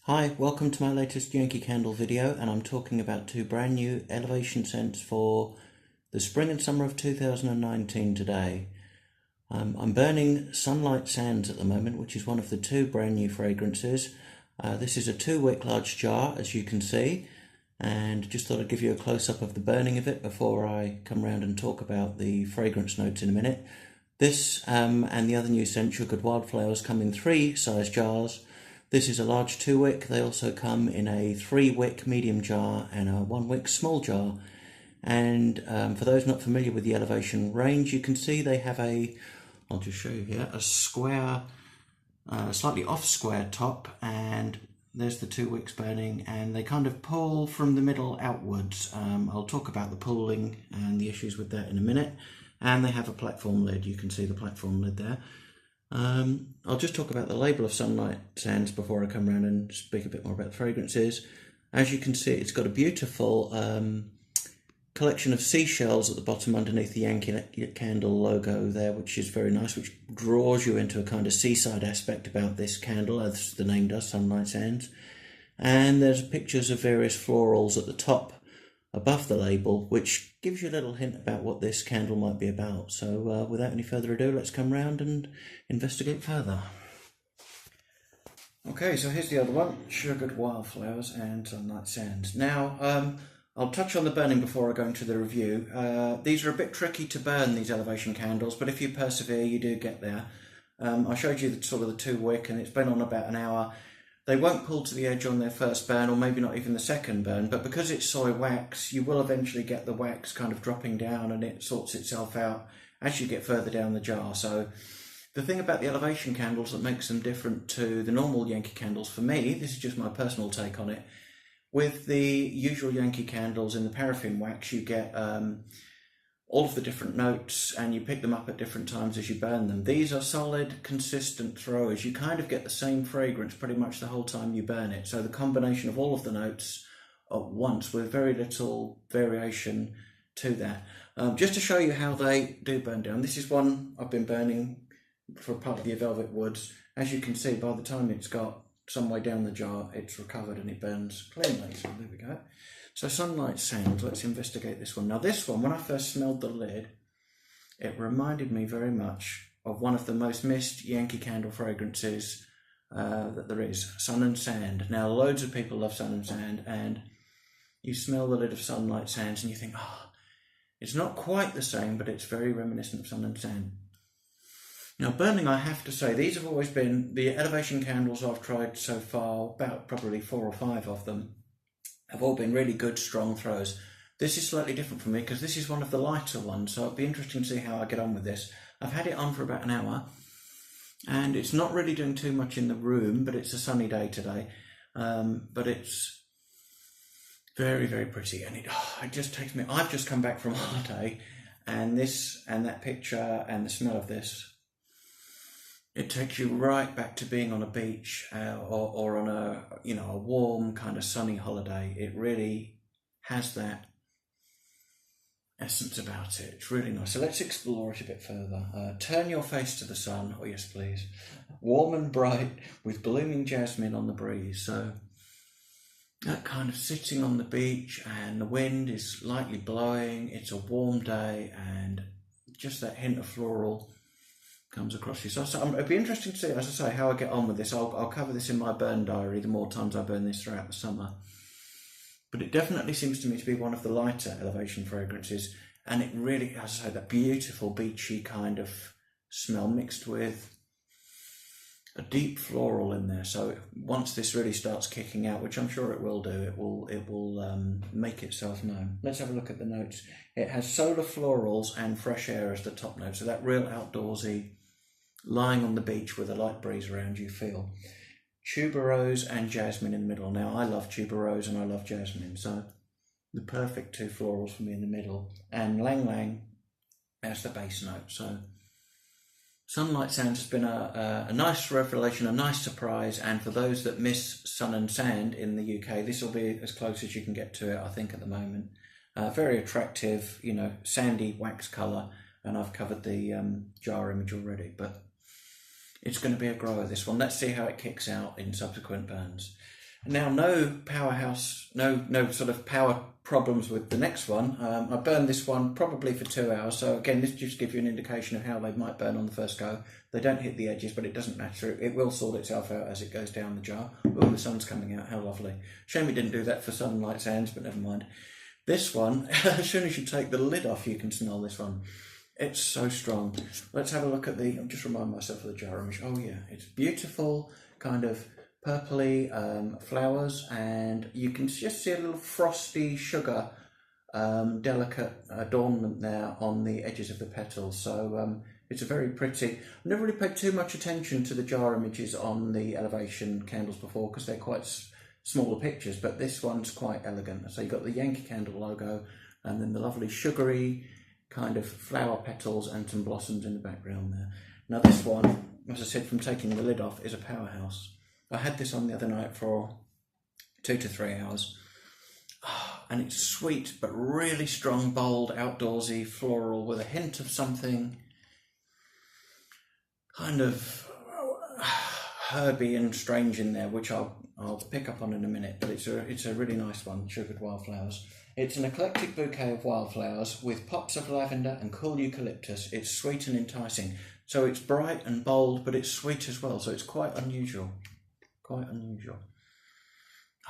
Hi, welcome to my latest Yankee candle video, and I'm talking about two brand new elevation scents for the spring and summer of 2019 today. I'm burning Sunlight Sands at the moment, which is one of the two brand new fragrances. This is a 2-wick large jar, as you can see, and just thought I'd give you a close-up of the burning of it before I come round and talk about the fragrance notes in a minute. This and the other new scent, Sugared Wildflowers, come in 3 size jars. This is a large 2-wick. They also come in a 3-wick medium jar and a 1-wick small jar. And for those not familiar with the elevation range, you can see they have I'll just show you here, a square, slightly off square top, and there's the 2 wicks burning, and they kind of pull from the middle outwards. I'll talk about the pulling and the issues with that in a minute. And they have a platform lid. You can see the platform lid there. I'll just talk about the label of Sunlight Sands before I come around and speak a bit more about the fragrances. As you can see, it's got a beautiful collection of seashells at the bottom underneath the Yankee candle logo there, which is very nice, which draws you into a kind of seaside aspect about this candle, as the name does, Sunlight Sands. And there's pictures of various florals at the top above the label, which gives you a little hint about what this candle might be about. So without any further ado, let's come round and investigate further. Okay, so here's the other one, Sugared Wildflowers and Sunlight Sands. Now, I'll touch on the burning before I go into the review. These are a bit tricky to burn, these elevation candles, but if you persevere, you do get there. I showed you sort of the 2-wick, and it's been on about an hour. They won't pull to the edge on their first burn, or maybe not even the second burn, but because it's soy wax, you will eventually get the wax kind of dropping down, and it sorts itself out as you get further down the jar. So the thing about the elevation candles that makes them different to the normal Yankee candles, for me, this is just my personal take on it, with the usual Yankee candles in the paraffin wax, you get all of the different notes, and you pick them up at different times as you burn them. These are solid, consistent throwers. You kind of get the same fragrance pretty much the whole time you burn it. So the combination of all of the notes at once with very little variation to that. Just to show you how they do burn down, this is one I've been burning for part of the Velvet Woods. As you can see, by the time it's got some way down the jar, it's recovered and it burns cleanly. So there we go. So Sunlight Sands, let's investigate this one. Now this one, when I first smelled the lid, it reminded me very much of one of the most missed Yankee candle fragrances that there is, Sun and Sand. Now loads of people love Sun and Sand, and you smell the lid of Sunlight Sands and you think, oh, it's not quite the same, but it's very reminiscent of Sun and Sand. Now burning, I have to say, these have always been, the elevation candles I've tried so far, about probably 4 or 5 of them, have all been really good, strong throws. This is slightly different for me because this is one of the lighter ones, so it'll be interesting to see how I get on with this. I've had it on for about an hour, and it's not really doing too much in the room, but it's a sunny day today. But it's very, very pretty, and it just takes me, I've just come back from holiday, and this and that picture and the smell of this, it takes you right back to being on a beach or on a a warm kind of sunny holiday. It really has that essence about it. It's really nice. So let's explore it a bit further. Turn your face to the sun. Oh yes, please. Warm and bright with blooming jasmine on the breeze. So that kind of sitting on the beach, and the wind is lightly blowing. It's a warm day, and just that hint of floral comes across you. So it'd be interesting to see, as I say, how I get on with this. I'll cover this in my burn diary the more times I burn this throughout the summer. But it definitely seems to me to be one of the lighter elevation fragrances, and it really, as I say, that beautiful beachy kind of smell mixed with a deep floral in there. So once this really starts kicking out, which I'm sure it will do, it will make itself known. Let's have a look at the notes. It has solar florals and fresh air as the top note, so that real outdoorsy, lying on the beach with a light breeze around you feel. Tuberose and jasmine in the middle. Now I love tuberose and I love jasmine, so the perfect 2 florals for me in the middle, and Lang Lang as the base note. So Sunlight Sands has been a nice revelation, a nice surprise, and for those that miss Sun and Sand in the UK, this will be as close as you can get to it, I think, at the moment. Very attractive, sandy wax colour, and I've covered the jar image already, but it's going to be a grower, this one. Let's see how it kicks out in subsequent burns. Now, no powerhouse, no sort of power problems with the next one. I burned this one probably for 2 hours. So again, this just gives you an indication of how they might burn on the first go. They don't hit the edges, but it doesn't matter. It will sort itself out as it goes down the jar. Oh, the sun's coming out. How lovely. Shame we didn't do that for Sunlight Sands, but never mind. This one, as soon as you take the lid off, you can smell this one. It's so strong. Let's have a look at the, I'll just remind myself of the jar image. Oh yeah, it's beautiful, kind of purpley flowers, and you can just see a little frosty sugar delicate adornment there on the edges of the petals. So it's a very pretty. I've never really paid too much attention to the jar images on the elevation candles before because they're quite smaller pictures, but this one's quite elegant. So you've got the Yankee Candle logo and then the lovely sugary kind of flower petals and some blossoms in the background there. Now this one, as I said, from taking the lid off, is a powerhouse. I had this on the other night for 2 to 3 hours, and it's sweet but really strong, bold, outdoorsy, floral with a hint of something kind of herby and strange in there, which I'll pick up on in a minute. But it's a really nice one, Sugared Wildflowers. It's an eclectic bouquet of wildflowers with pops of lavender and cool eucalyptus. It's sweet and enticing. So it's bright and bold, but it's sweet as well. So it's quite unusual. Quite unusual.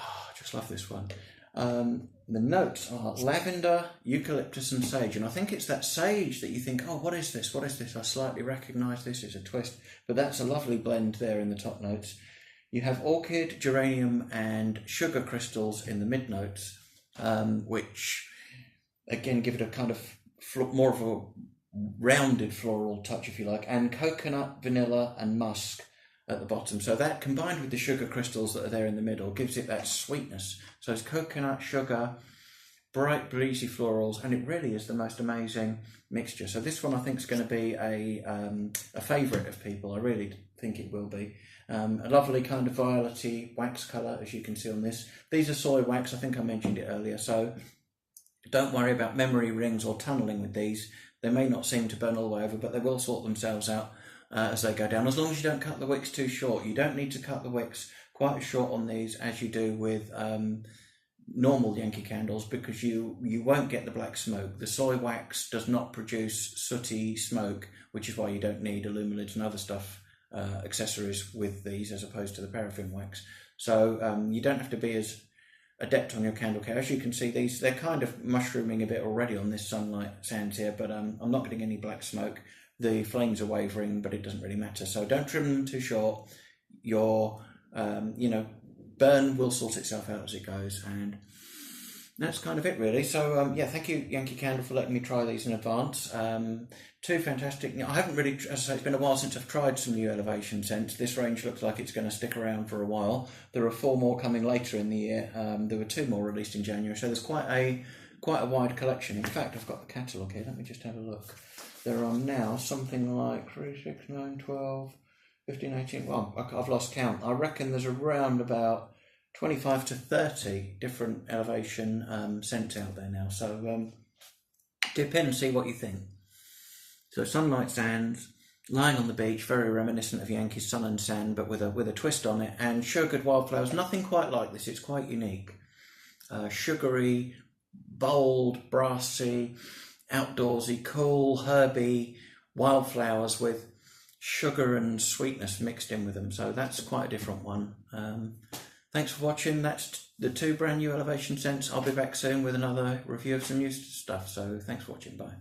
Oh, I just love this one. The notes are lavender, eucalyptus and sage. And I think it's that sage that you think, oh, what is this? What is this? I slightly recognise this. It's a twist. But that's a lovely blend there in the top notes. You have orchid, geranium and sugar crystals in the mid notes, which again give it a kind of more of a rounded floral touch, if you like, and coconut, vanilla and musk at the bottom. So that combined with the sugar crystals that are there in the middle gives it that sweetness. So it's coconut, sugar, bright breezy florals, and it really is the most amazing mixture. So this one I think is going to be a favourite of people. I really think it will be. A lovely kind of violet-y wax colour, as you can see on this. These are soy wax, I think I mentioned it earlier, so don't worry about memory rings or tunnelling with these. They may not seem to burn all the way over, but they will sort themselves out as they go down, as long as you don't cut the wicks too short. You don't need to cut the wicks quite as short on these as you do with normal Yankee candles, because you won't get the black smoke. The soy wax does not produce sooty smoke, which is why you don't need illumilids and other stuff, accessories with these, as opposed to the paraffin wax. So you don't have to be as adept on your candle care. As you can see, they're kind of mushrooming a bit already on this Sunlight Sands here, but I'm not getting any black smoke. The flames are wavering, but it doesn't really matter. So don't trim them too short. Your burn will sort itself out as it goes, and that's kind of it really. So yeah, thank you Yankee Candle for letting me try these in advance. Two fantastic. I haven't really, as I say, it's been a while since I've tried some new elevation scents. This range looks like it's going to stick around for a while. There are 4 more coming later in the year. There were 2 more released in January, so there's quite a wide collection. In fact, I've got the catalogue here. Let me just have a look. There are now something like 3, 6, 9, 12, 15, 18, well, I've lost count. I reckon there's around about 25 to 30 different elevation scents out there now. So dip in and see what you think. So Sunlight Sands, lying on the beach, very reminiscent of Yankee's Sun and Sand, but with a twist on it. And Sugared Wildflowers, nothing quite like this. It's quite unique. Sugary, bold, brassy, outdoorsy, cool, herby wildflowers with sugar and sweetness mixed in with them. So that's quite a different one. Thanks for watching. That's the 2 brand new elevation scents. I'll be back soon with another review of some new stuff. So thanks for watching. Bye.